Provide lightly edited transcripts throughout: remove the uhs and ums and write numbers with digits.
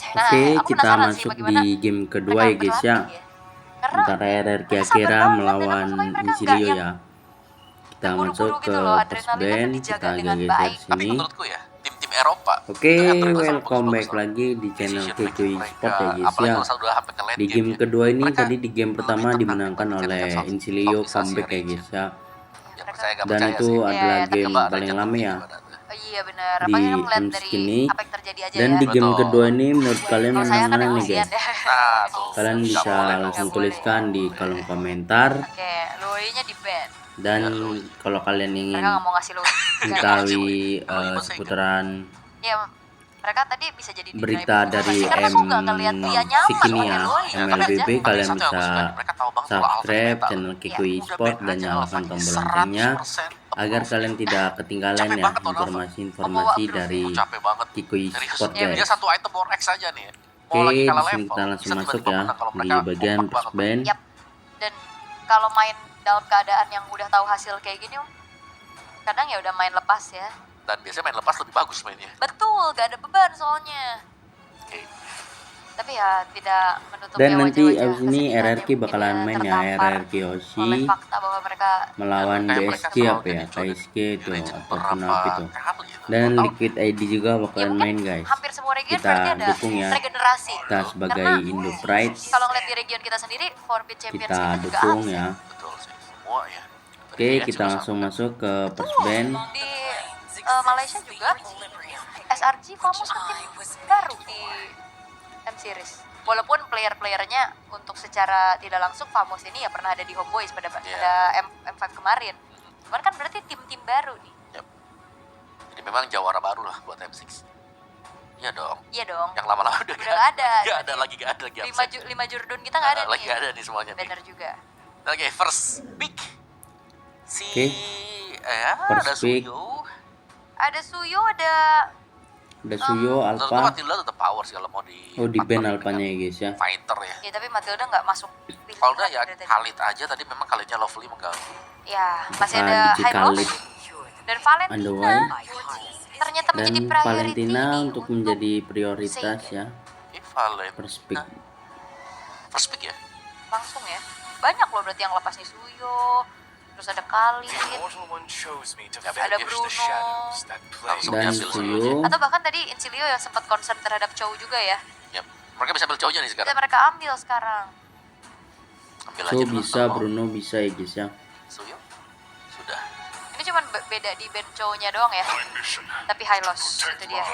Nah, Oke, aku kita penasaran sih masuk bagaimana di game kedua mereka ya guys ya. berlatih ya. Karena Antara RRQ mereka sabar Akira banget dan aku melawan sukanya mereka nggak Insilio yang ya. Kita masuk terburu-buru ke gitu loh. first Adrenalinnya tuh band, kita dijaga agak dengan geser baik. Tapi sini. menurutku ya, tim-tim Eropa Oke, itu adrenalin selalu welcome bagus-bagus back loh. lagi di channel Decision making Kekui Sport mereka, ya guys apalagi ya. kalau udah sampai ke late Di game ya. kedua ini Mereka tadi di game pertama lebih tenang dimenangkan dibandingkan oleh dengan Insilio Southeast Asia comeback ya region. guys ya. Ya, Mereka percaya gak Dan percaya itu sih. adalah ya, tapi game Coba ada paling jantung lama ini ya gimana tuh. iya bener. di Apalagi kan ngeliat M-Stick dari ini. apa yang terjadi aja Dan ya. di game Betul. kedua ini menurut kalian Kalau menang saya kan mana nih emosian guys? deh. Nah, tuh. Kalian Nggak bisa boleh langsung Nggak boleh. tuliskan di kolom komentar. Oke, Louis-nya di ban. Dan Ya, Louis. kalau kalian Mereka ingin nggak mau ngasih Louis. mengetahui Louis masih seputaran Ya, mereka tadi bisa jadi berita dari karena aku nggak ngeliat dia nyaman M-Stick ini pakai ya, Louis. MLBB, Tapi kalian satu yang aku bisa suka nih, mereka tahu banget kalau alpha ini subscribe meta. channel Kekui Udah Sport ban dan aja nyalakan alphanya tombol loncengnya 100% agar approve. kalian tidak ketinggalan Capek ya banget tuh, Alpha. informasi-informasi Approve, dari Capek banget. Kekui Serius. Sport Iya, guys. Dia satu item war X aja nih. Mau Oke, lagi di kalah sini level, kita langsung bisa masuk tiba-tiba ya menang kalau di mereka bagian kompak first banget. band. Yap. Dan kalau main dalam keadaan yang udah tahu hasil kayak gini, kadang ya udah main lepas ya. Dan biasanya main lepas lebih bagus mainnya. Betul, gak ada beban soalnya. Oke. Tapi ya tidak menutup Dan ya nanti wajah-wajah abis ini kesedihan RRQ yang mungkin bakalan main ya, tertampar RRQ Yoshi oleh fakta bahwa mereka melawan Kayak mereka BSK selalu apa ya, jadi jodoh KSK itu di region ataupun berapa apa itu. kali gitu. Dan Tahun Liquid ID juga ya bakalan mungkin main guys. hampir semua region Kita berarti ada dukung ya. regenerasi. Kita sebagai Karena Indo Pride kalau ngeliat di region kita sendiri, Forbid Champions kita kita juga dukung absen. ya. Betul sih, semua ya. Oke, kita langsung masuk ke first band. Di Malaysia juga SRG Famos kan tim baru di M-Series. Walaupun player-playernya untuk secara tidak langsung Famos ini ya pernah ada di Homeboys pada M5 kemarin. Cuman kan berarti tim-tim baru nih. Yep. Jadi memang jawara baru lah buat M6. Iya dong. Iya dong. Yang lama-lama udah Udah nggak ada. Gak ada lagi absen. 5 jurdun kita nggak ada nih. Lagi ada nih semuanya nih. Bener juga. Oke, first pick. Oke. Ada First pick. Suyo. Ada Suyo, ada Suyo, Menurutku Alpha. Matilda tetap power sih kalau mau di Oh, di band partner Alpanya dengan ya guys ya. fighter ya. ya tapi Matilda nggak masuk pilihan Kalau udah ya dari tadi. Khalid aja tadi memang Khalidnya Lovely mengganggu. Ya, masih Bukan ada DJ High Khalid Loss dan Valentina. Underway. Ternyata Dan menjadi priority Valentina nih untuk menjadi prioritas Sage. ya. Valen. First pick. First pick ya. Langsung ya. Banyak loh berarti yang lepas nih Suyo. Terus ada Khalid, ada Bruno. Langsung Dan diambil Suyo. Atau bahkan tadi Incilio yang sempat concern terhadap Chow juga ya. Yap. Mereka bisa ambil cowoknya nih Kita sekarang. mereka ambil sekarang. Ambil So aja dulu. bisa, Bruno bisa ya guys ya. Suyo. Sudah. Ini cuma beda di band Chow-nya doang ya. Tapi high loss itu dia.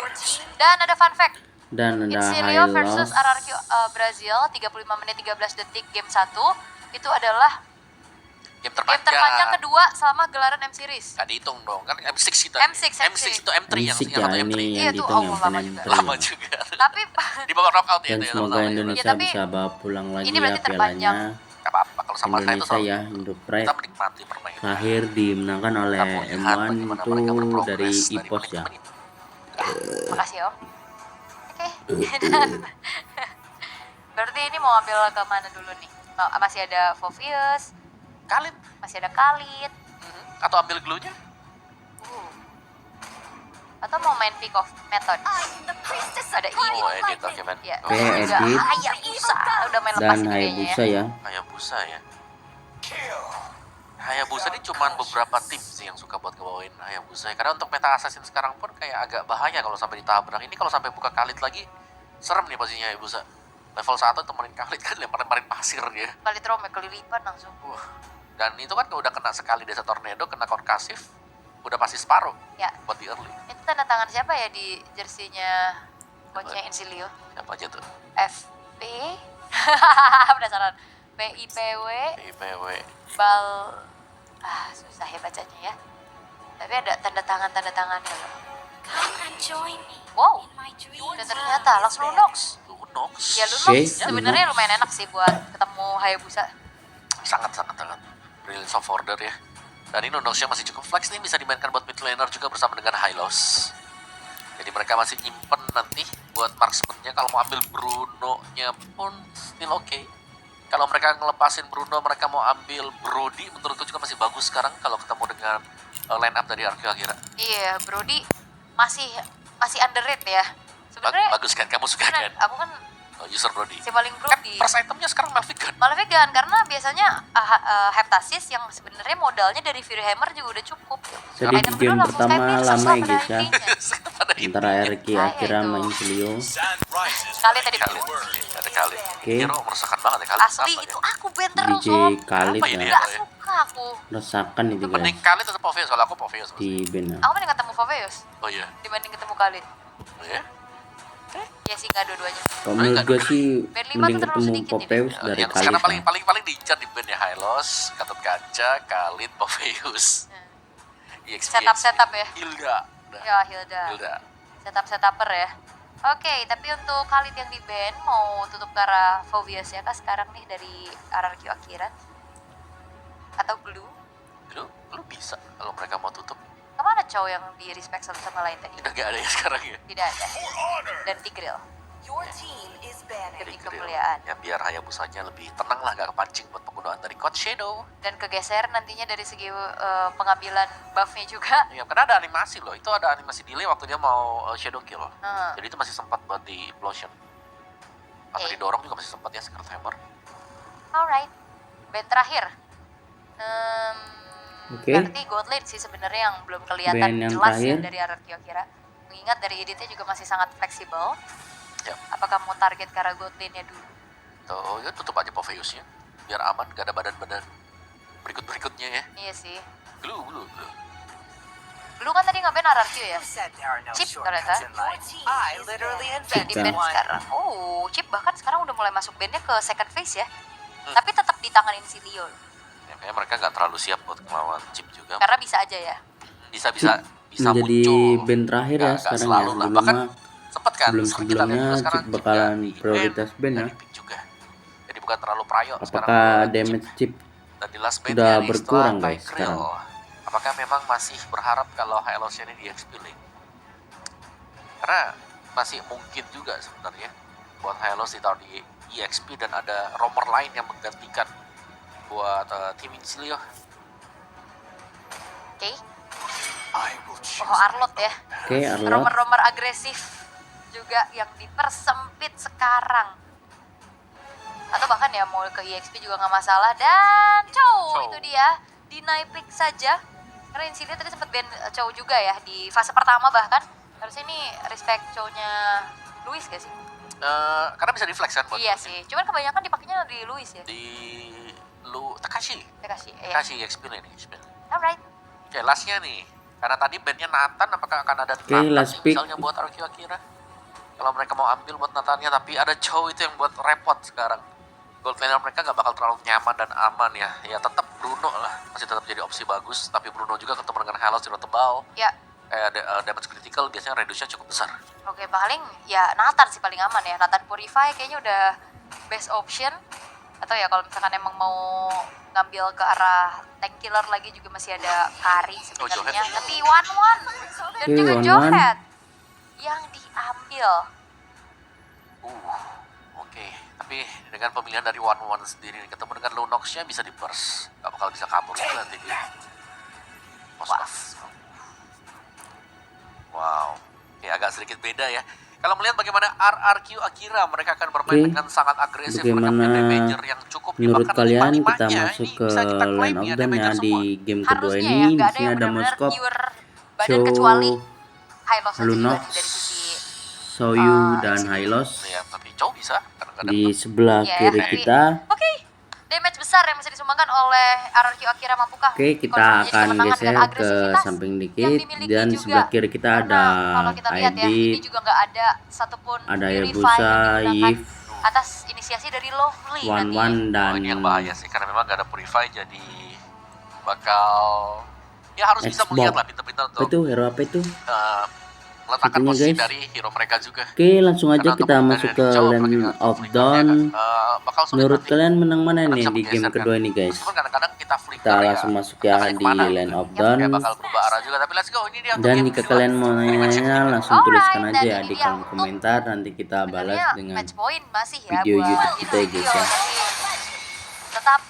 Dan ada fun fact. Dan ada Incilio High versus Loss. RRQ Brazil 35 menit 13 detik game 1. Itu adalah Game game terpanjang kedua selama gelaran M-Series. Gak dihitung dong, kan M6 kita. M6 itu M3 yang Musik yang ya satu M3. ini Iya yang tuh, dihitung oh, yang lama paling juga. Lama teri. juga. Tapi Di babak knockout ya Dan itu yang semoga pertama ya. Indonesia Ya, tapi bisa bawa pulang lagi ini ya berarti terpanjang. pialanya. Gak apa-apa kalau sama saya itu Indonesia selalu ya, Indo Pride. kita menikmati permainan. Terakhir dimenangkan oleh Kita melihat M1 bagaimana itu mereka dari berprogres IPOS ya. menit-menit. Makasih Om. Oke. Dan berarti ini mau ambil ke mana dulu nih? Masih ada Fovius, Khalid. masih ada Khalid. Atau ambil glue-nya. Atau mau main pick off method? Ada ini. Oh, edit, oke men. Ya. Oke, Juga edit. Hayabusa udah main lepas Dan ini kayaknya ya. Hayabusa ya. Hayabusa ya. Hayabusa ini cuman beberapa tim sih yang suka buat ngebawain Hayabusa ya. Karena untuk meta assassin sekarang pun kayak agak bahaya kalau sampai ditabrak. Ini kalau sampai buka Khalid lagi, serem nih posisinya Hayabusa. Level 1 temenin Khalid kan lemparin pasir dia. Khalid Rome kelilipan langsung. Dan itu kan kalau udah kena sekali desa tornado, kena konkasif, udah pasti separuh Ya. buat di early. Itu tanda tangan siapa ya di jersinya coachnya Incilio? Siapa aja tuh? FP penasaran. PIPW IPW. Bal susah ya bacanya ya. Tapi ada tanda tangannya loh. Wow. Dan ternyata langsung Lunox. Lunox. Ya Lunox Oke, sebenarnya lumayan enak sih buat ketemu Hayabusa. Sangat. Brilliance of Order ya. Dan ini Lunoxnya masih cukup flex nih, bisa dimainkan buat mid laner juga bersama dengan High Loss. Jadi mereka masih nyimpen nanti buat marksman-nya. Kalau mau ambil Bruno-nya pun still oke. Kalau mereka ngelepasin Bruno, mereka mau ambil Brody, menurutku juga masih bagus sekarang kalau ketemu dengan line up dari RQ Akira. Iya, Brody masih underrated ya. Sebenarnya Bagus kan, kamu suka bener, kan? aku kan User Brody. si paling pro Kan di first itemnya sekarang Malphite kan? malah vegan karena biasanya Heptasis yang sebenarnya modalnya dari Fury Hammer juga udah cukup. Jadi Item game kedua langsung pertama Skypierce lama setelah ya pada guys ya. intinya. Pada Antara intinya. Erki Akira itu. main Celio. Kali tadi Khalid, ada Khalid. Oke. Hero meresahkan banget ya Khalid. asli Apa itu ya? aku ban terus DJ Om. Khalid Apa ini ya. ya? Gak suka aku. Resakan itu guys. Mending Khalid atau Poveus? Kalau aku Poveus. Di band ya. Aku mending ketemu Faveus Oh iya. dibanding ketemu Khalid. Oh iya. Ya sih nggak dua-duanya. Kalau menurut gue sih Band lima mending tuh terlalu ketemu sedikit ya, Popeus Ya, dari yang Khalid sekarang paling ya. paling paling diincar di band ya Hylos, Gatot Kaca, Khalid, Poveus. EXP, Setup ya. Hilda. Udah. Ya Hilda. Hilda. Setuper ya. Oke, tapi untuk Khalid yang di band mau tutup ke arah Faveus ya kak sekarang nih dari RRQ Akira atau Glue? Lu bisa kalau mereka mau tutup. Kemana cowok yang di respect satu sama lain tadi? Udah gak ada ya sekarang ya. Tidak ada. Dan Tigreal, Jadi demi kemuliaan. ya biar Hayabusanya lebih tenang lah, gak kepancing buat penggunaan dari Code Shadow. Dan kegeser nantinya dari segi pengambilan buffnya juga. Ya karena ada animasi loh, itu ada animasi delay waktu dia mau Shadow Kill. Hmm. Jadi itu masih sempat buat di implosion. Atau Oke. didorong juga masih sempat ya Secret Hammer. Alright. Band terakhir. Oke. Berarti Gold Lane sih sebenarnya yang belum kelihatan Band yang jelas ya terakhir. dari RRQ Akira. Mengingat dari editnya juga masih sangat fleksibel. Ya. Apakah mau target ke arah Gold Lane-nya dulu? Tuh ya tutup aja Poveusnya. Biar aman, gak ada badan-badan berikut-berikutnya ya. Iya sih. Glue. Lu kan tadi nge-ban RRQ ya? Chip ternyata. Chip di band sekarang. Oh, Chip bahkan sekarang udah mulai masuk bandnya ke second phase ya. Tapi tetap ditanganin si Leo. Ya, kayaknya mereka gak terlalu siap buat melawan Chip juga. Karena bisa aja ya. Bisa Menjadi muncul. band terakhir ya Nggak sekarang ya. selalu lah. Sebelum Bahkan mah sempet kan sebelum sering kita lihat sebelumnya juga sekarang Chip Chip bakalan nggak di prioritas band ya. nggak di pick juga. Jadi bukan terlalu prayo sekarang Apakah melawan damage Chip dan di last band udah ya, berkurang, setelah guys, Tigreal. sekarang? Apakah memang masih berharap kalau Hylos ini di XP lane? Karena masih mungkin juga sebenarnya buat Hylos ditaruh di EXP dan ada roamer lain yang menggantikan buat tim Incilio. Oke. Oh, Arlot ya. Oke, Arlot. Romer-romer agresif juga yang dipersempit sekarang. Atau bahkan ya mau ke EXP juga nggak masalah. Dan Chow itu dia deny pick saja. Karena Insidia tadi sempat ban Chow juga ya di fase pertama bahkan. Harusnya ini respect Chow-nya Luis gak sih? Karena bisa deflex kan buat Iya sih. Cuman kebanyakan dipakainya di Luis ya. di Takashi Takashi. EXP lane EXP lane. Alright. Oke, lastnya nih. Karena tadi bandnya Nathan, apakah akan ada Oke, Nathan last nih pick. misalnya buat RQ Akira? Kalau mereka mau ambil buat Nathannya, tapi ada Chow itu yang buat repot sekarang. Gold laner mereka gak bakal terlalu nyaman dan aman ya. Ya tetap Bruno lah, masih tetap jadi opsi bagus. Tapi Bruno juga ketemu dengan Hylos zero tebal. Ya. Damage critical biasanya reduce-nya cukup besar. Oke, paling ya Nathan sih paling aman ya. Nathan Purify kayaknya udah best option. Atau ya kalau misalkan emang mau ngambil ke arah tank killer lagi juga masih ada Kari sebenarnya. Johet. Tapi 1-1 dan Oke, juga 1-1. Johet yang diambil. Oke. Tapi dengan pemilihan dari One sendiri ketemu dengan Lunox-nya bisa di burst. Gak bakal bisa kabur juga nanti dia. Wow. Oke, agak sedikit beda ya. Kalau melihat bagaimana RRQ Akira, mereka akan bermain Oke. dengan sangat agresif. Bagaimana Mereka punya damager yang cukup. menurut Bahkan kalian 5-5-nya kita masuk ini ke bisa kita line claim of ya, them ya damager di semua. game kedua Harusnya ini. ya Di nggak ada sini yang ada benar-benar Moskop, pure badan kecuali Hylos aja juga Lunox, nih dari sisi Soyu dan sini. Hylos. Ya, tapi Chow bisa. Kadang-kadang Di sebelah Iya, kiri tapi- kita. Oke, damage besar yang bisa disumbangkan oleh RRQ Akira mampukah? Oke, kita Kalau menjadi akan kemenangan geser dengan ke agresivitas samping yang dikit dimiliki dan juga. sebelah kiri kita Karena ada kalau kita lihat ya, ini Aidit, juga nggak ada satupun ada Purify Yabusa, yang digunakan Yves, atas inisiasi dari Lovely Wan nanti. Wan Oh, dan ini yang bahaya sih karena memang gak ada Purify, jadi bakal ya harus bisa Xbox. melihat lah pintar-pintar apa untuk itu hero apa itu? meletakkan Itunya, posisi guys. dari hero mereka juga. Oke, langsung aja Karena kita untuk masuk dari ke Chow, Land apalagi dengan of konfliknya, Dawn. bakal sulit Menurut nanti. kalian menang mana Karena nih bisa di game menggeser, kedua kan. ini guys? Meskipun kadang-kadang kita flicker Kita ya, langsung masuk ya entah di kemana. Land of Kayak Dawn. bakal berubah arah juga, tapi let's go, ini dia untuk Dan game jika kedua. kalian mau Ini match nanya kedua. langsung Alright, tuliskan dan aja ya ini di dia kolom untuk komentar, nanti kita balas Sebenarnya dengan match point masih ya video buat YouTube kita ya, guys, Insidio, ya. tapi tetap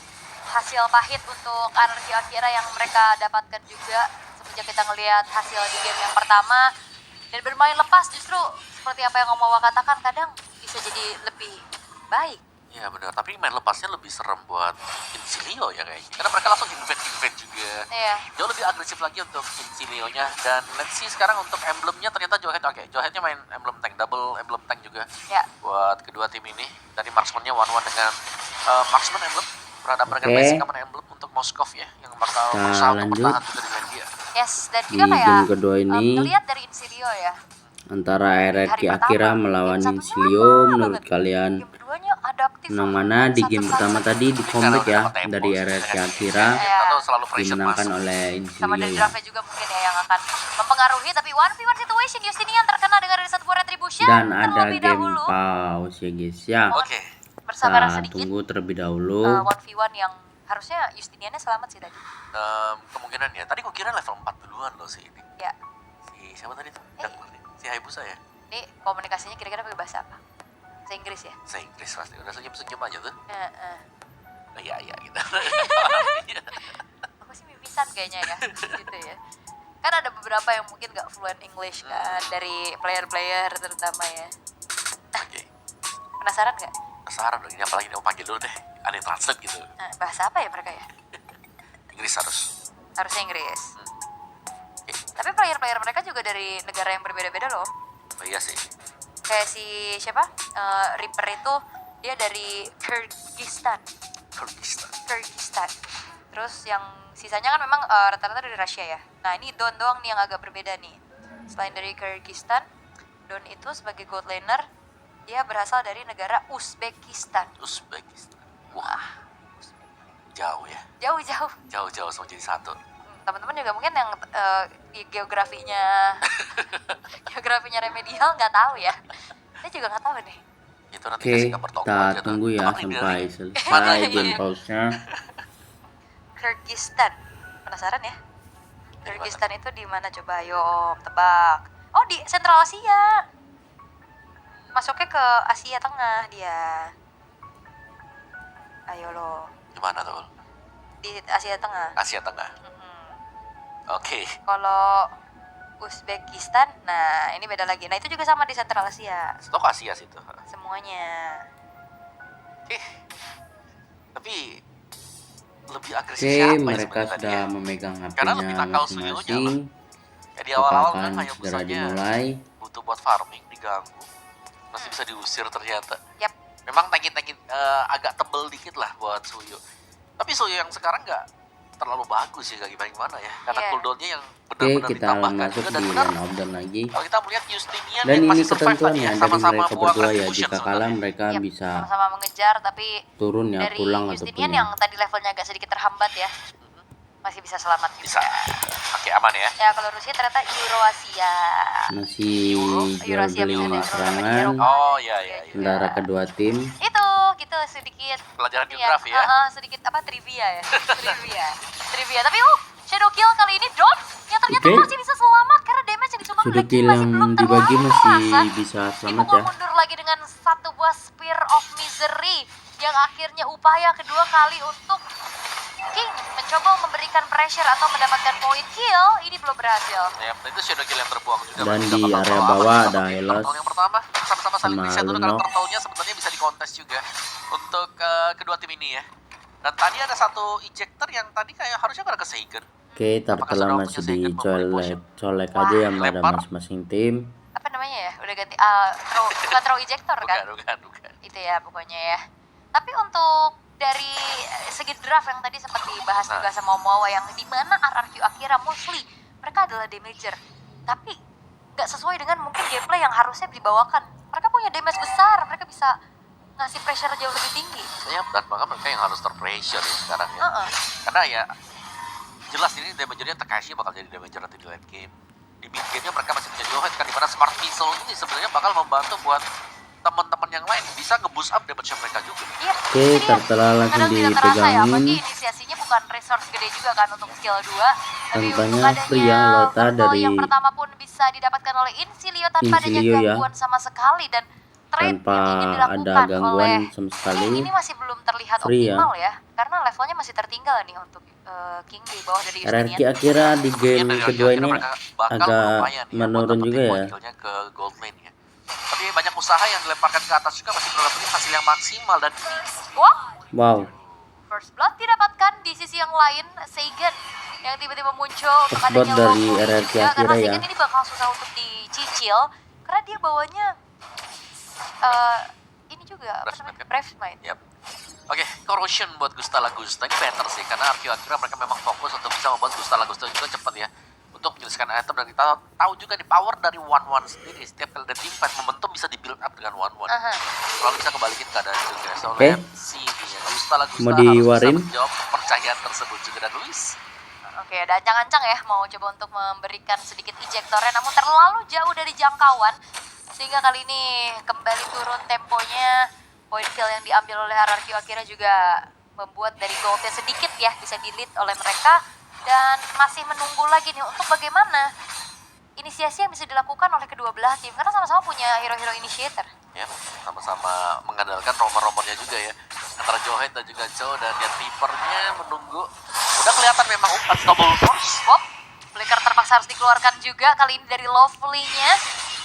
hasil pahit untuk RRQ Akira yang mereka dapatkan juga semenjak kita ngelihat hasil di game yang pertama dan bermain lepas justru seperti apa yang Om Wawa katakan, kadang bisa jadi lebih baik. Iya benar, tapi main lepasnya lebih serem buat Incilia ya kayaknya. Karena mereka langsung invade juga. Iya. Jauh lebih agresif lagi untuk Incilia-nya. Dan let's see sekarang untuk emblemnya ternyata Johead. Oke, Joheadnya main emblem tank, double emblem tank juga. Ya. Buat kedua tim ini. Dari marksman-nya one-one dengan marksman emblem. Berhadapan dengan Oke. basic command emblem untuk Moskov ya. Yang bakal Kita berusaha untuk lanjut. bertahan juga di lane dia. Yes, dan Di juga kayak game kedua ini ngelihat dari Insidio ya. antara RRQ Hari Akira pertama, melawan game satunya Insilio, lama menurut banget. kalian Game keduanya adaptif. menang mana? Di game Satu pertama satu. tadi di comeback ya dari RRQ Akira Iya. Atau selalu pressure dimenangkan masuk. oleh Sama Insilio dari ya. draftnya juga mungkin ya yang akan mempengaruhi, tapi 1v1 situation Justinian terkena dengan dari satu retribution Dan ada terlebih game dahulu. pause ya guys ya. Oke. Bersabaran Kita sedikit. tunggu terlebih dahulu. 1v1 yang harusnya Justiniannya selamat sih tadi. Kemungkinan ya. Tadi gue kira level 4 duluan loh sih ini. Ya, Si siapa tadi tuh? Si Hayabusa ya? ini komunikasinya kira-kira pakai bahasa apa? Bahasa Inggris ya? Bahasa Inggris pasti. Udah senyum-senyum aja tuh. Heeh. Iya gitu. Aku sih mimisan kayaknya ya, gitu ya. Kan ada beberapa yang mungkin gak fluent English kan, dari player-player terutama ya. Oke. Penasaran gak? Penasaran dong ini, apalagi mau panggil dulu deh. Ada yang translate gitu. Nah, bahasa apa ya mereka ya? Inggris harus. Harusnya Inggris. Oke. Tapi player-player mereka juga dari negara yang berbeda-beda loh. Oh iya sih. Kayak si siapa? Reaper itu dia dari Kyrgyzstan. Kyrgyzstan. Terus yang sisanya kan memang rata-rata dari Rusia ya. Nah ini Don doang nih yang agak berbeda nih. Selain dari Kyrgyzstan, Don itu sebagai gold laner dia berasal dari negara Uzbekistan. Uzbekistan. Wah. Jauh ya. Jauh-jauh. Jauh-jauh semua jadi satu. Teman-teman juga mungkin yang di geografinya remedial nggak tahu ya. Saya juga nggak tahu nih. Itu nanti Oke, kasih kabar toko kita aja tuh. tunggu ya Abang ini sampai dari- selesai Iya. game pause-nya. Kyrgyzstan. Penasaran ya? Kyrgyzstan itu di mana coba? Ayo Om, tebak. Oh, di Sentral Asia. Masuknya ke Asia Tengah dia. Ayo lo, Di mana tuh? di Asia Tengah. Asia Tengah. Mm-mm. Oke. Kalau Uzbekistan, nah ini beda lagi. Nah itu juga sama di Sentral Asia. Stok Asia situ. Semuanya. Tapi lebih agresif Oke, siapa ya mereka sebenarnya tadi sudah ya? memegang Karena lebih HP-nya nakal Suyonya masing-masing. Ya di Apakah awal-awal akan kan segera Hayabusanya dimulai? butuh buat farming, diganggu. Masih bisa diusir ternyata. Yap. Memang tanki-tanki agak tebel dikit lah buat Suyo. Tapi Suyo yang sekarang nggak terlalu bagus ya, kayak gimana ya. Karena Iya. cooldownnya yang Oke, benar-benar kita ditambahkan masuk juga. Dan di benar, line out dan lagi. kalau kita melihat Justinian Dan yang ini masih survive tadi ketentuannya ya, dari sama-sama mereka buang berdua ya. retribution Jika kalah sebenarnya. mereka Yap, bisa sama-sama mengejar, tapi turun ya, dari pulang ataupun Justinian ya. yang tadi levelnya agak sedikit terhambat ya, masih bisa selamat juga. Bisa. Oke, aman ya. Ya kalau Rusia ternyata Eurasia. Masih jual Eurasia beli bener ya, serangan Eropa. Oh iya iya. iya. antara kedua tim. Itu gitu sedikit Pelajaran ini geografi ya. sedikit apa trivia ya. Trivia. Tapi Shadow Kill kali ini Don yang ternyata Oke. masih bisa selamat karena damage yang disumbang Sudah oleh Kim kill masih yang belum dibagi terlalu masih terasa. bisa selamat Dipukul ya. mundur lagi dengan satu buah Spear of Misery yang akhirnya upaya kedua kali untuk King mencoba memberikan pressure atau mendapatkan poin kill, ini belum berhasil. Ya, itu Shadow Kill yang terbuang juga. Dan Berarti di bakal area aman bawah juga. ada Tapi Hylos turtle yang pertama sama-sama saling sama reset dulu Luno. karena turtle-nya sebenarnya bisa dikontes juga untuk kedua tim ini ya. Dan tadi ada satu ejector yang tadi kayak harusnya pada ke Seigen. Oke, Apakah Turtle sudah masih punya second dicolek Wah, aja ya pada lempar. masing-masing tim. Apa namanya ya? Udah ganti bukan throw ejector kan? Bukan. Itu ya pokoknya ya. Tapi untuk dari segi draft yang tadi sempat dibahas juga sama Omawa yang di mana RRQ Akira mostly mereka adalah damager. Tapi nggak sesuai dengan mungkin gameplay yang harusnya dibawakan. Mereka punya damage besar, mereka bisa ngasih pressure jauh lebih tinggi. Saya dan bahkan mereka yang harus terpressure ya sekarang ya. Heeh. Karena ya jelas ini damagernya Takashi bakal jadi damager nanti di late game. Di mid game-nya mereka masih punya Johan kan, dimana Smart Missile ini sebenarnya bakal membantu buat teman-teman yang lain bisa nge-boost up damage mereka juga. Iya. Oke, jadi ya, Turtle langsung kadang tidak terasa ya, apalagi dipegangin. inisiasinya bukan resource gede juga kan untuk skill 2. Tapi Tampaknya untuk adanya free ya, Lota Turtle dari yang pertama pun bisa didapatkan oleh Insilio tanpa adanya Insilio ya. gangguan sama sekali dan trade Tanpa yang ingin ada dilakukan gangguan oleh sama sekali. King ini masih belum terlihat Free ya. optimal ya. Karena levelnya masih tertinggal nih untuk King di bawah dari RRQ Justinian. Akira di game Mungkin dari kedua akhir ini mereka bakal agak berupaya nih ya buat menurun dapetin juga ya. poin killnya ke gold lane ya. Tapi banyak usaha yang dilemparkan ke atas juga masih belum dapetin hasil yang maksimal. Dan Wah, Wow. first blood didapatkan di sisi yang lain. Seigen yang tiba-tiba muncul untuk First blood adanya dari Lovely RRQ juga, karena Akira ya. Seigen ini bakal susah untuk dicicil karena dia bawanya ini juga apa Brave namanya, Smite kan? Brave Smite. Yap. Oke, Corrosion buat Gusta Lagusta ini better sih, karena Arqueo Akira mereka memang fokus untuk bisa membuat Gusta Lagusta juga cepat ya untuk menyelesaikan item. Dan kita tahu juga di power dari 1-1 sendiri, setiap kali ada teamfight momentum bisa di build up dengan 1-1. Selalu bisa kebalikin keadaan juga. So Oke. let's see nih ya, Gusta Lagusta Mau harus bisa diwarin? menjawab kepercayaan tersebut juga. Dan Luis Oke, ada ancang-ancang ya mau coba untuk memberikan sedikit ejektornya, namun terlalu jauh dari jangkauan sehingga kali ini kembali turun temponya. Point kill yang diambil oleh Arqueo Akira juga membuat dari goldnya sedikit ya bisa di-lead oleh mereka, dan masih menunggu lagi nih untuk bagaimana inisiasi yang bisa dilakukan oleh kedua belah tim karena sama-sama punya hero-hero initiator. ya, sama-sama mengandalkan romer-romernya juga ya, antara Johet dan juga Cho. Dan ya Reaper-nya menunggu, udah kelihatan memang unstoppable force. Wop, flicker terpaksa harus dikeluarkan juga kali ini dari Lovely-nya.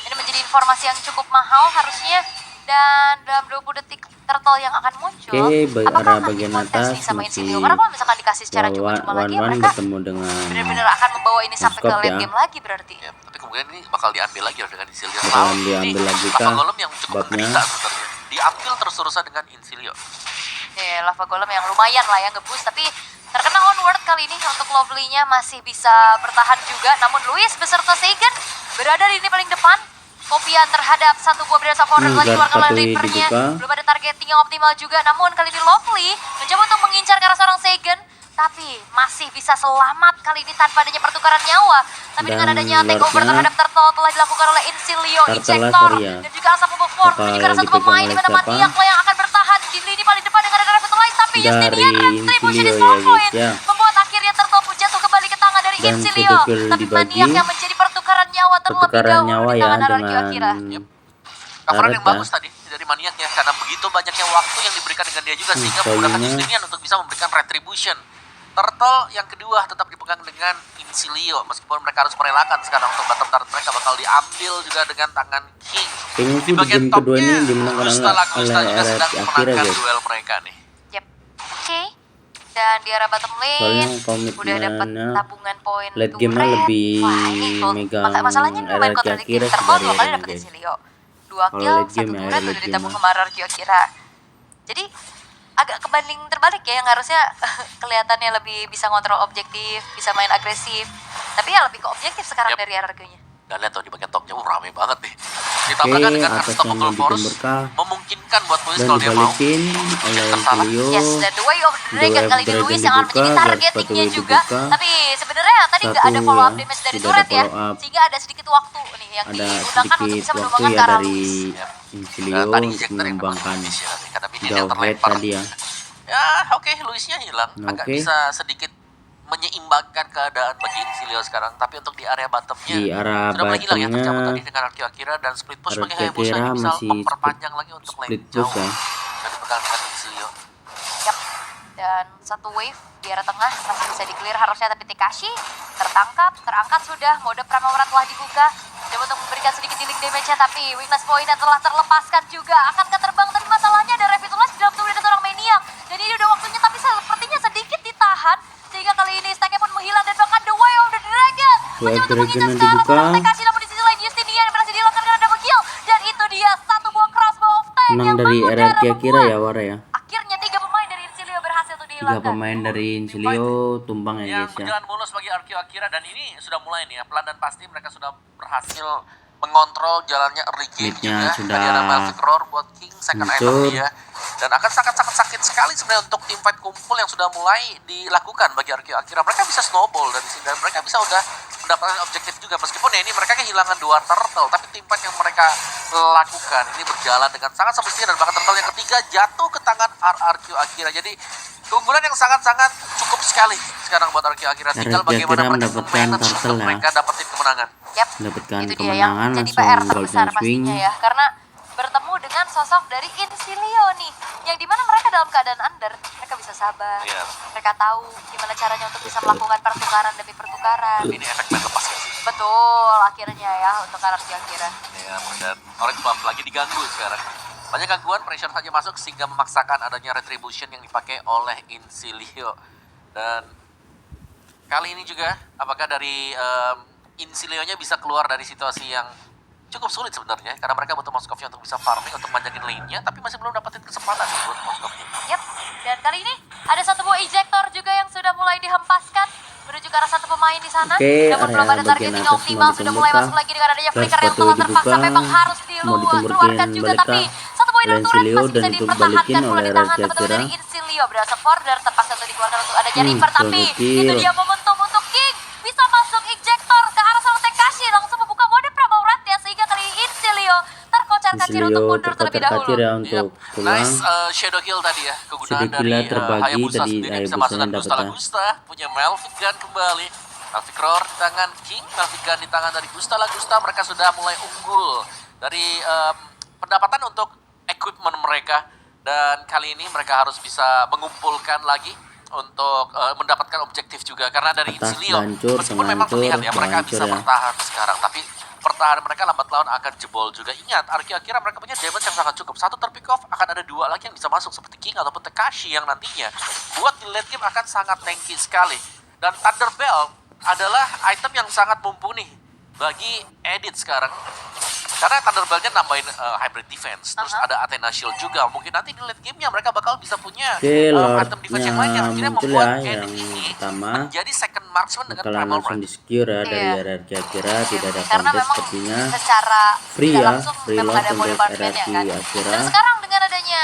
Ini menjadi informasi yang cukup mahal harusnya. Dan dalam 20 detik turtle yang akan muncul, Oke, apakah arah akan bagian dikontes atas nih sama masih Insilio? Karena kalau misalkan dikasih secara cuma-cuma lagi ya Wan mereka bertemu dengan benar-benar akan membawa ini sampai ke Moskop late ya. game lagi berarti. Ya, tapi kemudian ini bakal diambil lagi dengan Insilio. Bakalan diambil lagi kah Lava Golem yang cukup babnya? menderita sebenarnya. Diambil terus-terusan dengan Insilio. Lava Golem yang lumayan lah ya nge-boost, tapi terkena onward kali ini untuk Lovely-nya masih bisa bertahan juga. Namun Luis beserta Seigen berada di lini paling depan. Kopian terhadap satu buah Brilliant Supporter telah guard dikeluarkan oleh Fatui Reaper-nya. dibuka. Belum ada targeting yang optimal juga, namun kali ini Lovely mencoba untuk mengincar ke arah seorang Seigen, tapi masih bisa selamat kali ini tanpa adanya pertukaran nyawa. Tapi dengan Dan adanya takeover Lordnya terhadap Turtle telah dilakukan oleh Insilio, Turtle Injector, sorry ya. dan juga Unstoppable Force Bakal menuju ke arah satu dipegang pemain di oleh mana siapa? Maniak lah yang akan bertahan di lini paling depan dengan ada Revitalize. Tapi Dari Justinian Retribution Insilio is ya, on guys, point, ya. membuat akhirnya Turtle pun jatuh kembali ke tangan dari Dan Insilio. satu kill Tapi dibagi. Maniak yang menjadi pertukaran nyawa terlebih Pertukaran dahulu nyawa di ya tangan Arqueo dengan Akira. Coveran yang Karet ya. bagus tadi dari Maniak ya, karena begitu banyaknya waktu yang diberikan dengan dia juga sehingga menggunakan Soalnya- Justinian untuk bisa memberikan retribution. Turtle yang kedua tetap dipegang dengan Insilio, meskipun mereka harus merelakan sekarang untuk bottom turret mereka bakal diambil juga dengan tangan King. Kayaknya Di sih di bagian game kedua ini topnya, dimenangkan Gusta Lagusta oleh juga sedang RRQ Akira, memenangkan guys. duel mereka nih. Yep. Oke. Dan di arah bottom lane Soalnya udah dapat komitmennya tabungan poin late game-nya turret. lebih Wah, ini gold. megang Masalahnya lumayan RRQ kontradiktif. Akira Turtle dari 2 kali ini, dapat guys. Insilio. 2 Kalau kill, late 1 game ya, turret late udah game ditabung mah. sama Arqueo Akira. Jadi agak kebanding terbalik ya, yang harusnya kelihatannya lebih bisa ngontrol objektif, bisa main agresif. Tapi ya lebih ke objektif sekarang Yep. dari RRQ-nya. Dan lihat tuh di bagian topnya, rame banget nih. Ditambahkan Oke, dengan atasnya Unstoppable mau Force, berkah memungkinkan buat Luis dan kalau dia mau. dibalikin oleh tersalah. Insilio. Yes, dan The Way of the The Dragon Way of kali ini Dragon Luis yang akan dibuka, menjadi guard targetingnya Fatui juga. dibuka. Tapi sebenarnya tadi nggak ada Satu follow up ya, damage dari tidak turret ada ya, follow up. sehingga ada sedikit waktu nih yang Ada digunakan untuk sedikit bisa waktu menumbangkan ya ke arah dari Luis. Insilio Dan tadi untuk injector yang mengembangkan dapat finish ya tadi, karena minion yang Jauhead terlempar. tadi ya. Ya oke, Luisnya hilang. Agak Oke. bisa sedikit menyeimbangkan keadaan bagi Insilio sekarang. Tapi untuk di area bottomnya Di arah sudah mulai hilang ya bottomnya, tercabut tadi dengan Arqueo Akira, dan split push bagi Arqueo Hayabusa Akira ini bisa masih memperpanjang lagi untuk lane split jauh push ya. dan dipegang dengan Insilio. Yap. Dan satu wave di arah tengah masih bisa di-clear harusnya, tapi Tekashi terangkat sudah, mode Pramawara telah dibuka. Coba untuk memberikan sedikit healing damage-nya, tapi weakness point-nya telah terlepaskan juga. Akankah terbang? Tapi masalahnya ada Revitalize di dalam tubuh dari seorang Maniac. Dan ini udah waktunya, tapi sepertinya sedikit ditahan. Sehingga kali ini stack-nya pun menghilang dan bahkan The Way of the Dragon Way mencoba of untuk Dragon mengincar yang sekarang dibuka. seorang Tekashi, namun di sisi lain Justinian yang berhasil dihilangkan karena double kill. Dan itu dia satu buah crossbow of tank Menang yang dari mengudara RRQ Akira membuat ya, Wara ya. akhirnya 3 pemain dari Insilio berhasil untuk 3 dihilangkan. pemain dari Insilio tumbang ya, Yang guys ya. berjalan mulus bagi Arqueo Akira, dan ini sudah mulai nih ya, pelan dan pasti mereka sudah berhasil mengontrol jalannya early game Mid-nya juga. sudah Tadi ada Melvic Roar buat King, second item hancur. dia. Dan akan sangat-sangat sakit sekali sebenarnya untuk tim fight kumpul yang sudah mulai dilakukan bagi Arqueo Akira. Mereka bisa snowball dari sini dan mereka bisa udah mendapatkan objektif juga. Meskipun ya ini mereka kehilangan 2 turtle, tapi tim fight yang mereka lakukan ini berjalan dengan sangat semestinya, dan bahkan turtle yang ketiga jatuh ke tangan Arqueo Akira. Jadi keunggulan yang sangat-sangat cukup sekali sekarang buat Arqueo Akira. Tinggal Arqueo bagaimana Akira mereka mendapatkan memanage turtle untuk ya. mereka dapetin kemenangan. Yap, Mendapatkan itu dia yang kemenangan, jadi langsung PR golden terbesar swing. pastinya ya, karena bertemu dengan sosok dari Insilio nih, yang dimana mereka dalam keadaan under, mereka bisa sabar, Iya. mereka tahu gimana caranya untuk bisa melakukan pertukaran demi pertukaran. Ini efek main lepas gak sih? Betul, akhirnya ya untuk RRQ Akira. Ya, dan Orange Buff lagi diganggu sekarang. Banyak gangguan, pressure saja masuk sehingga memaksakan adanya retribution yang dipakai oleh Incilia. Dan kali ini juga, apakah dari Incilio-nya bisa keluar dari situasi yang cukup sulit sebenarnya, karena mereka butuh Moskovnya untuk bisa farming, untuk manjangin lane-nya, tapi masih belum dapetin kesempatan buat Moskovnya. Yap, dan kali ini ada satu buah ejector juga yang sudah mulai dihempaskan menuju ke arah satu pemain di sana. Oke, Namun belum area ada targeting bagian atas optimal, mau sudah mulai dibuka. masuk lagi dengan adanya flicker yang Sepatu telah terpaksa dibuka, memang harus mau dikeluarkan juga, balik tapi satu poin oleh turret Incilio masih dan bisa itu dipertahankan balikin pula oleh di tangan Raja teman-teman Akira. dari Incilio. Berasa border terpaksa untuk dikeluarkan untuk adanya Reaper, tapi Kill. itu dia momentum untuk King bisa masuk ejector ke arah sama Tekashi, langsung membuka mode Prabauratnya sehingga kali ini Incilio terkocar kacir untuk Incilio mundur terlebih dahulu. terkocar-kacir ya untuk pulang. Nice shadow kill tadi ya, kegunaan Shadow dari kill terbagi Hayabusa tadi, sendiri bisa Hayabusa masuk dan yang Gusta dapat ya. Gusta punya Melvic Gun kembali. Melvic Roar di tangan King, Melvic Gun di tangan dari Gusta Gusta. Mereka sudah mulai unggul dari pendapatan untuk equipment mereka, dan kali ini mereka harus bisa mengumpulkan lagi untuk mendapatkan objektif juga, karena dari Atas Incilio hancur, meskipun tengah memang hancur, terlihat ya mereka bawah bisa hancur ya. bertahan sekarang, tapi pertahanan mereka lambat laun akan jebol juga. Ingat, Akira mereka punya damage yang sangat cukup. Satu terpick off, akan ada dua lagi yang bisa masuk seperti King ataupun Tekashi yang nantinya buat di late game akan sangat tanky sekali. Dan Thunder Bell adalah item yang sangat mumpuni bagi Edit sekarang. Karena Thunder Bell-nya nambahin hybrid defense, terus ada Athena Shield juga. Mungkin nanti di late game-nya mereka bakal bisa punya Oke, item defense yang lain yang akhirnya muncul membuat ya, Edit yang ini pertama menjadi second marksman dengan bakalan primal langsung run. di secure ya dari Iya. RRQ Akira, tidak ada Karena contest memang sepertinya. secara Free tidak ya, langsung free memang load ada untuk bombardment-nya RRQ kan. Akira. Dan sekarang dengan adanya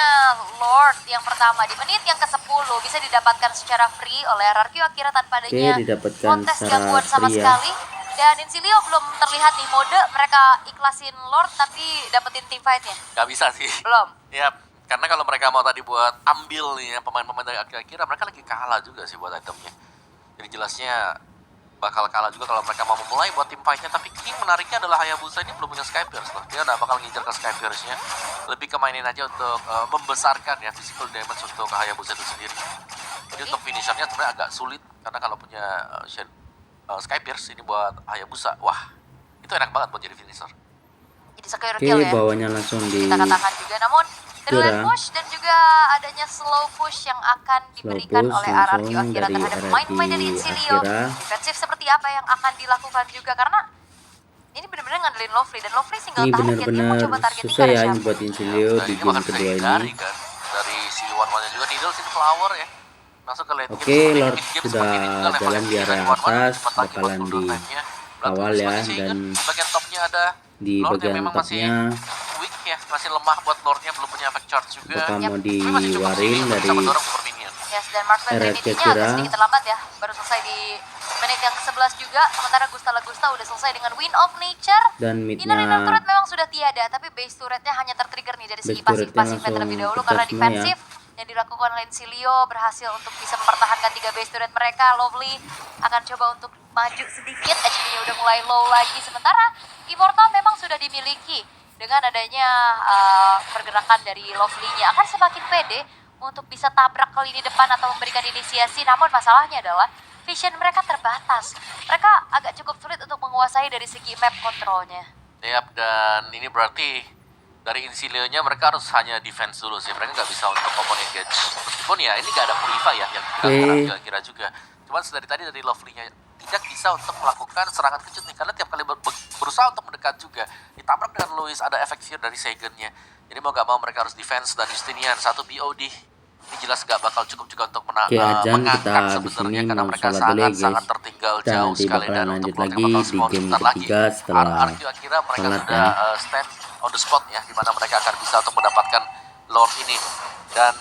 Lord yang pertama di menit yang ke-10 bisa didapatkan secara free oleh RRQ Akira tanpa adanya didapatkan kontes secara gangguan sama free ya. sekali. Dan Incilio belum terlihat di mode mereka ikhlasin Lord tapi dapetin team fight-nya. Gak bisa sih. Belum. Ya, karena kalau mereka mau tadi buat ambil nih ya pemain-pemain dari Akira, mereka lagi kalah juga sih buat itemnya. Jadi jelasnya bakal kalah juga kalau mereka mau memulai buat tim fight-nya. Tapi King menariknya adalah Hayabusa ini belum punya Skypierce loh. Dia nggak bakal ngincer ke Skypierce-nya. Lebih ke mainin aja untuk membesarkan ya physical damage untuk Hayabusa itu sendiri. Jadi untuk finishernya sebenarnya agak sulit, karena kalau punya Skypierce ini buat Hayabusa, wah itu enak banget buat jadi finisher. Jadi secure Oke, kill ya. bawahnya langsung di Kita katakan juga, namun drill ya. push dan juga adanya slow push yang akan diberikan push oleh langsung RRQ Akira dari terhadap RRQ pemain-pemain dari Incilio. Akira. Defensif seperti apa yang akan dilakukan juga, karena ini benar-benar ngandelin Lovely, dan Lovely single Ini target. Dia mau benar-benar coba targeting susah ke ya arah ini Sharp. buat Incilio Nah, di ini game bakal kedua bisa ini. dihindari kan dari si One-One-nya juga. Needles ini flower ya, masuk ke late game. Oke, Seperti Lord mid game sudah seperti ini juga, level jalan yang di tinggi area dari One-One, atas, cepat lagi buat bakalan mundur di time-nya. kawal Lalu ya, sebagai Shaken, dan bagian topnya ada di Lord yang bagian memang masih topnya weak ya, masih lemah buat Lordnya, belum punya effect charge juga. bakal mau Tapi masih cukup sih diwarin untuk bisa dari mendorong super minion. Yes, dan Marksman RRQ Trinity-nya Akira. agak sedikit terlambat ya. Baru selesai di menit yang ke-11 juga. Sementara Gusta udah selesai dengan Wind of Nature. dan Inner turret midnya memang sudah tiada, tapi base turretnya hanya tertrigger nih dari segi Base turretnya pasif-pasifnya langsung terlebih dahulu, pecah karena semua ya. defensif yang dilakukan oleh Incilio berhasil untuk bisa mempertahankan 3 base turret mereka. Lovely akan coba untuk maju sedikit, HP-nya udah mulai low lagi. Sementara Immortal memang sudah dimiliki. Dengan adanya pergerakan dari Lovely-nya akan semakin pede untuk bisa tabrak ke lini depan atau memberikan inisiasi. Namun masalahnya adalah vision mereka terbatas. Mereka agak cukup sulit untuk menguasai dari segi map controlnya. Yap, dan ini berarti dari Incilio-nya mereka harus hanya defense dulu sih. Mereka nggak bisa untuk open engage. Meskipun ya ini nggak ada Purifa ya yang kira-kira juga. Cuman dari tadi dari Lovely-nya tidak bisa untuk melakukan serangan kejut nih, karena tiap kali berusaha untuk mendekat juga ditabrak dengan Louis, ada efek fear dari Sagan-nya. Jadi mau gak mau mereka harus defense, dan Justinian satu BOD ini jelas gak bakal cukup juga untuk Oke, Ajan mengangkat kita habis sebenarnya, ini karena mau mereka sholat dulu ya, sangat guys. tertinggal Dan jauh nanti sekali, bakalan dan lanjut untuk lagi bakal di small game sebentar lagi. ketiga setelah RRQ Akira mereka sholat sudah ya. stand on the spot ya, dimana mereka akan bisa untuk mendapatkan Lord ini. Dan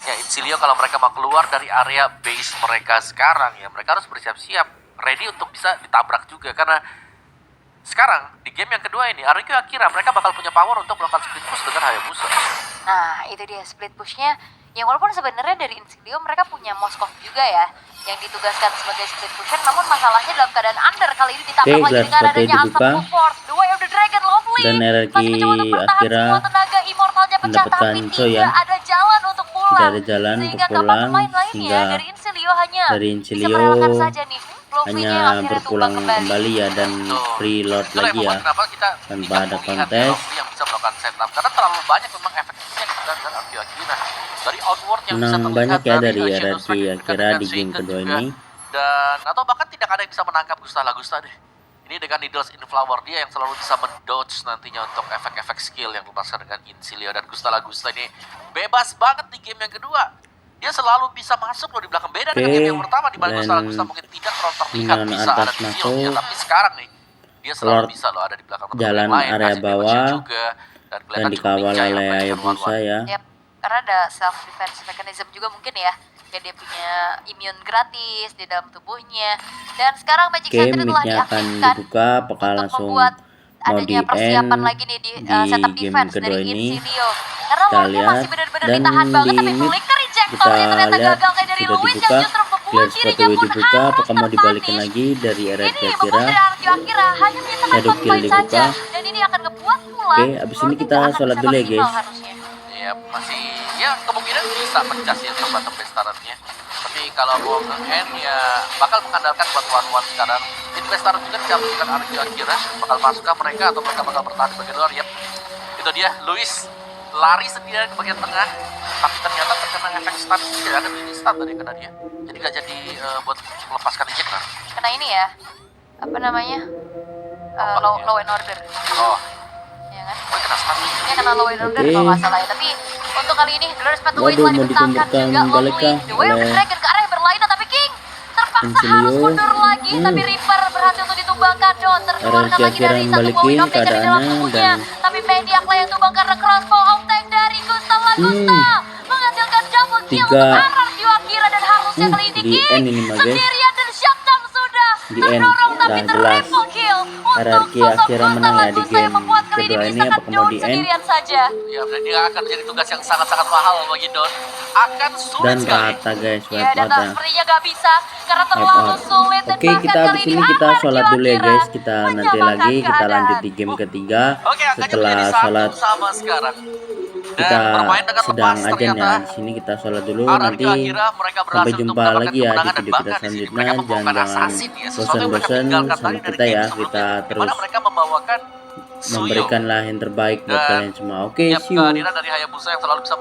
ya Incilio kalau mereka mau keluar dari area base mereka sekarang ya, mereka harus bersiap-siap ready untuk bisa ditabrak juga, karena sekarang di game yang kedua ini RRQ Akira mereka bakal punya power untuk melakukan split push dengan Hayabusa. Nah, itu dia split pushnya. Yang walaupun sebenarnya dari Incilio mereka punya Moskov juga ya, yang ditugaskan sebagai split pusher. Namun masalahnya dalam keadaan under kali ini ditabrak Oke, lagi glass dengan sepatu adanya dibuka. Asap Fort, The Way of the Dragon. Lovely Dan RRQ masih mencoba untuk bertahan Akira semua tenaga. Immortalnya pecah, mendapatkan tapi coy ya. tidak ada jalan untuk pulang. Tidak ada jalan Sehingga untuk keempat pulang, pemain lainnya sehingga dari Incilio hanya dari bisa Incilio merelakan saja nih. POV-nya yang hanya akhirnya berpulang tumbang kembali ya, dan Betul. free load Itulah yang lagi ya, membuat kenapa kita tanpa tidak ada melihat kontes. Lovely yang bisa melakukan setup karena terlalu banyak memang efektifnya yang diberikan dengan Arki Akira. Dari outward yang bisa Menang terlihat banyak ya dari Shadow RRQ Strike yang Akira dengan di game Shaken kedua juga. ini. Dan atau bahkan tidak ada yang bisa menangkap Gusta deh. Ini dengan Needles in Flower dia yang selalu bisa mendodge nantinya untuk efek-efek skill yang dilepaskan dengan Incilia, dan Gusta ini bebas banget di game yang kedua. Dia selalu bisa masuk loh di belakang, beda dengan game yang pertama di mana Gusta mungkin tidak terlalu terlihat minion bisa ada atas di field ya, masuk. tapi sekarang nih dia selalu Lord bisa loh ada di belakang jalan yang lain, area kasih damage bawah juga, dan dan kelihatan cukup dikawal lincah ya oleh memainkan Hayabusa one-one. ya. Yap, karena ada self defense mechanism juga mungkin ya. Ya dia punya immune gratis di dalam tubuhnya. Dan sekarang Magic Oke, Sentry telah midnya akan diaktifkan dibuka, apakah untuk langsung membuat mau adanya di persiapan end lagi nih di di setup game defense kedua dari ini. Incilio. Karena Kita Lordnya lihat, masih benar-benar dan ditahan banget, di tapi mid flicker rejector kita ternyata lihat gagal kayak dari sudah Luis dibuka, yang justru membuat clear dirinya spot pun dibuka, harus apakah mau dibalikin terpunish. lagi dari Ini RRQ membuat Akira. dari RRQ Akira hanya menyisakan Shadow 1 kill point dibuka. saja, dan ini akan ngebuat pula Oke, abis ini Lordnya kita nggak akan sholat bisa dulu ya maksimal guys. harusnya. Ya masih ya kemungkinan bisa pecah sih untuk bottom base turretnya. Tapi kalau mau nge-end ya bakal mengandalkan buat one-one sekarang. Jadi base turret juga dicampurkan RRQ Akira. Bakal masukkah mereka atau mereka bakal bertahan di bagian luar? Yep. Itu dia Luis lari sendirian ke bagian tengah. Tapi ternyata terkena efek stun, tidak ada mini stun tadi kena dia. Jadi gak jadi buat melepaskan ejector. Kena ini ya, apa namanya, law and order. Oh, Ya kan? gue kena stun. Dia kena law and order Oke. kalau nggak salah ya. Tapi untuk kali ini Glorious Pathway Waduh, telah mau dibentangkan dikumpulkan juga balik Lonely kah The Way of the oleh Dragon ke arah yang berlainan, tapi King terpaksa Incilio. harus mundur lagi. Tapi Reaper berhasil untuk ditumbangkan. John terkeluarkan RRQ lagi Akira dari satu membalikin point of damage di dalam keadaannya, tubuhnya. dan Tapi Mediak lah yang tumbang karena crossbow of tank dari Gusta menghasilkan double kill Tiga. untuk RRQ Akira, dan harusnya kali ini Di end ini King mah guys, sendirian dan shutdown sudah di end terdorong tapi udah jelas triple kill untuk RRQ sosok Akira Gusta menang ya di Lagusta yang game membuat kali ini kedua ini. menyisakan Apakah mau John di end? sendirian saja. Ya, dan dia akan menjadi tugas yang sangat-sangat mahal bagi Don. Akan sulit Dan sekali. rata guys, Ya, wipe dan out ya. sepertinya gak bisa karena Wipe terlalu out. sulit, dan Oke, bahkan kita kali habis ini ini kita RRQ sholat dulu ya Akira guys. Kita nanti menyamakan lagi kita keadaan. lanjut di game ketiga. Oke, angkanya Setelah menjadi satu sholat sama sekarang. Dan kita bermain dengan sedang lepas ajan ternyata. ya. Di sini kita sholat dulu, RRQ nanti Akira mereka sampai berhasil untuk jumpa mendapatkan lagi ya di kemenangan, dan video kita bahkan di sini selanjutnya. mereka membawakan Jangan assassin ya, sesuatu yang mereka bosan-bosan tinggalkan sama tadi dari kita ya. game Kita sebelumnya, di terus mana mereka membawakan Suyo. memberikanlah yang terbaik buat Dan kalian semua. Oke, tiap see you. kehadiran dari Hayabusa yang selalu bisa